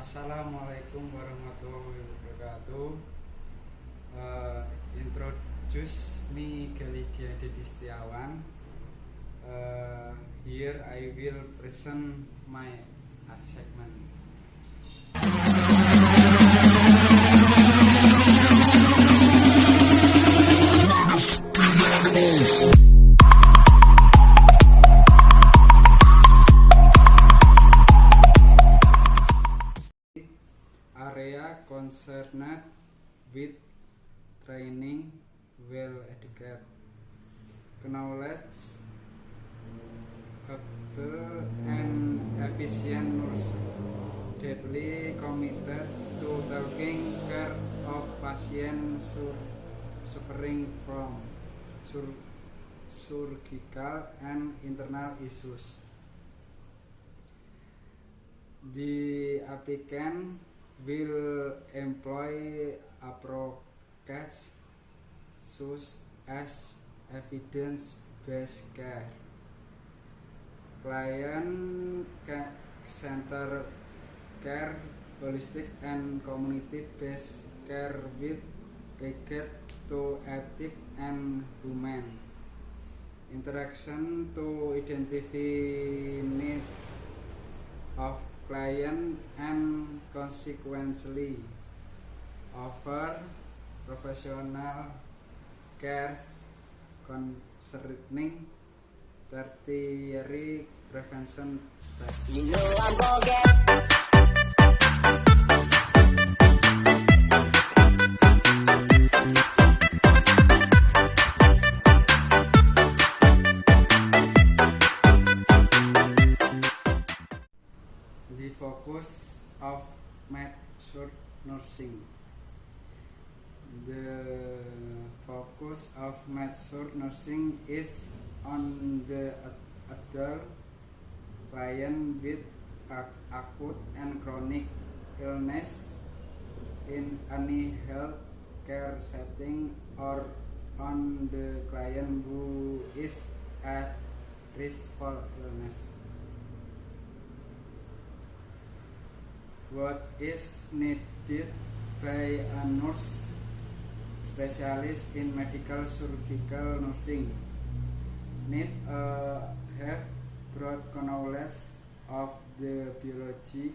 Assalamualaikum warahmatullahi wabarakatuh. Introduce me Galidia Dedi Setiawan. Here I will present my assignment. Area concerned with training well-educated, knowledge, able and efficient nurse, deeply committed to taking care of patients suffering from surgical and internal issues. The applicant will employ approaches such as evidence-based care, client-centered care, holistic and community-based care with regard to ethics and human interaction to identify needs of client and consequently offer professional care concerning tertiary prevention stage. The focus of mature nursing. The focus of mature nursing is on the adult client with acute and chronic illness in any health care setting or on the client who is at risk for illness. What is needed by a nurse specialist in medical surgical nursing? Need have broad knowledge of the biology,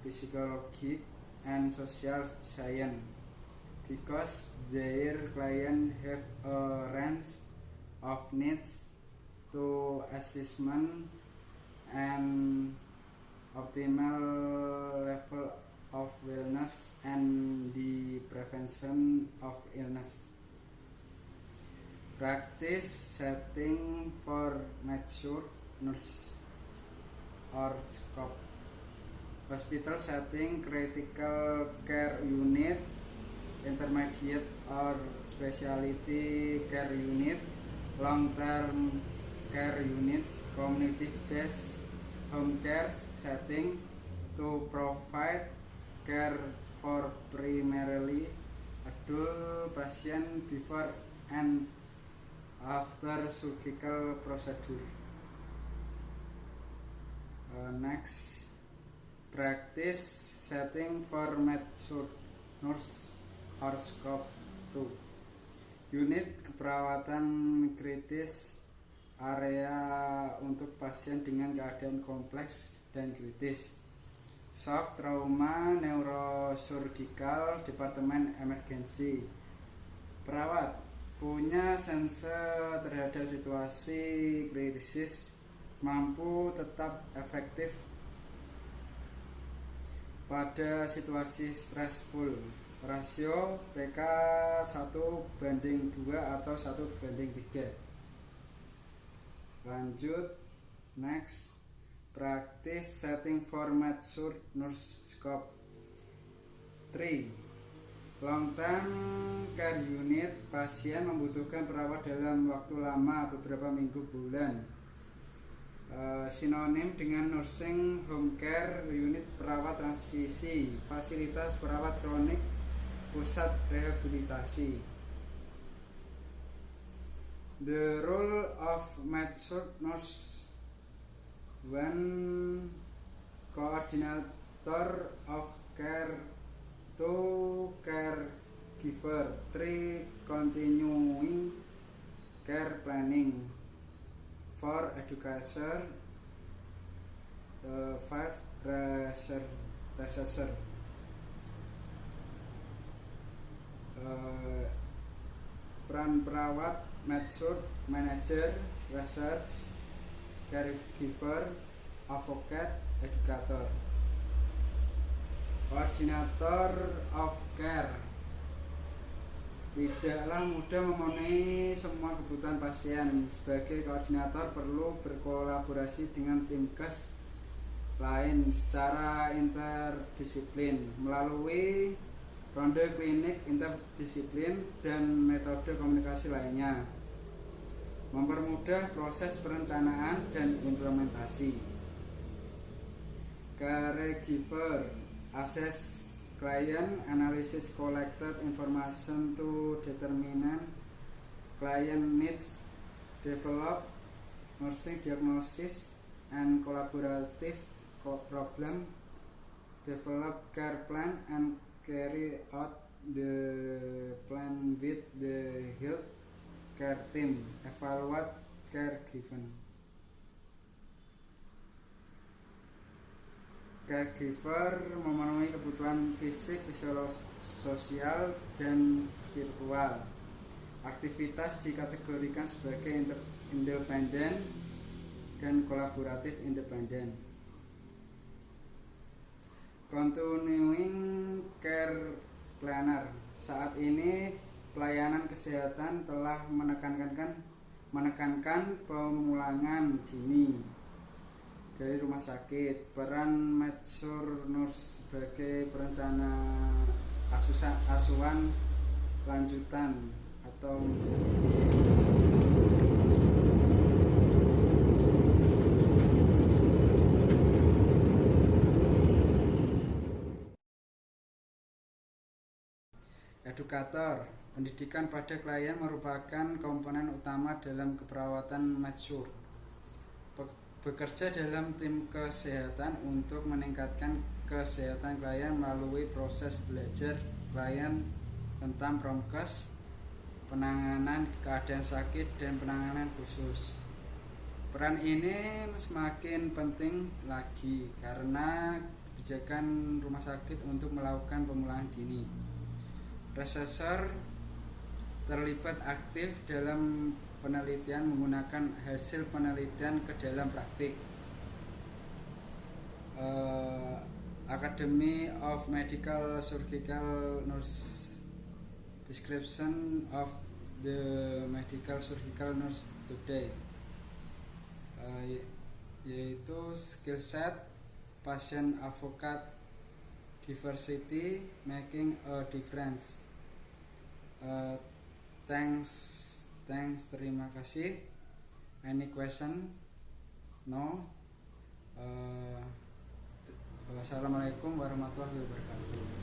physiology, and social science because their client have a range of needs to assessment and optimal level of wellness and the prevention of illness. Practice setting for mature nurse or scope. Hospital setting, critical care unit, intermediate or specialty care unit, long-term care units, community-based home care setting to provide care for primarily adult patients before and after surgical procedure. Next, practice setting for mature nurse or scope 2. Unit keperawatan kritis, area untuk pasien dengan keadaan kompleks dan kritis. Shock, trauma, neurosurgical, departemen emergency. Perawat punya sense terhadap situasi kritis, mampu tetap efektif pada situasi stressful. Rasio PK 1:2 atau 1:3. Lanjut, next, practice setting for mature nurse scope 3. Long term care unit, pasien membutuhkan perawat dalam waktu lama, beberapa minggu bulan. Sinonim dengan nursing home care unit, perawat transisi, fasilitas perawat kronik, pusat rehabilitasi. The role of mature nurse: 1. Coordinate Coordinator of care, 2 caregiver, 3 continuing care planning, 4 educator, 5 researcher. Peran perawat, medsurg, manager, research, caregiver, advocate, educator. Koordinator of care tidaklah mudah memenuhi semua kebutuhan pasien. Sebagai koordinator perlu berkolaborasi dengan tim kes lain secara interdisiplin melalui ronde klinik interdisiplin dan metode komunikasi lainnya, mempermudah proses perencanaan dan implementasi. Caregiver assess client, analysis collected information to determine client needs, develop nursing diagnosis and collaborative problem, develop care plan and carry out the plan with the health care team, evaluate care given. Caregiver memenuhi kebutuhan fisik, sosial, dan spiritual. Aktivitas dikategorikan sebagai independen dan kolaboratif independen. Continuing care planner. Saat ini pelayanan kesehatan telah menekankan pemulangan dini dari rumah sakit. Peran medsurg nurse sebagai perencana asuhan lanjutan atau edukator. Pendidikan pada klien merupakan komponen utama dalam keperawatan medsurg. Bekerja dalam tim kesehatan untuk meningkatkan kesehatan klien melalui proses belajar klien tentang prokes, penanganan keadaan sakit, dan penanganan khusus. Peran ini semakin penting lagi karena kebijakan rumah sakit untuk melakukan pemulangan dini. Researcher terlibat aktif dalam penelitian menggunakan hasil penelitian ke dalam praktik. Academy of Medical Surgical Nurse, description of the medical surgical nurse today, yaitu skill set, patient advocate, diversity, making a difference. Thanks, terima kasih. Any question? No. Wassalamualaikum warahmatullahi wabarakatuh.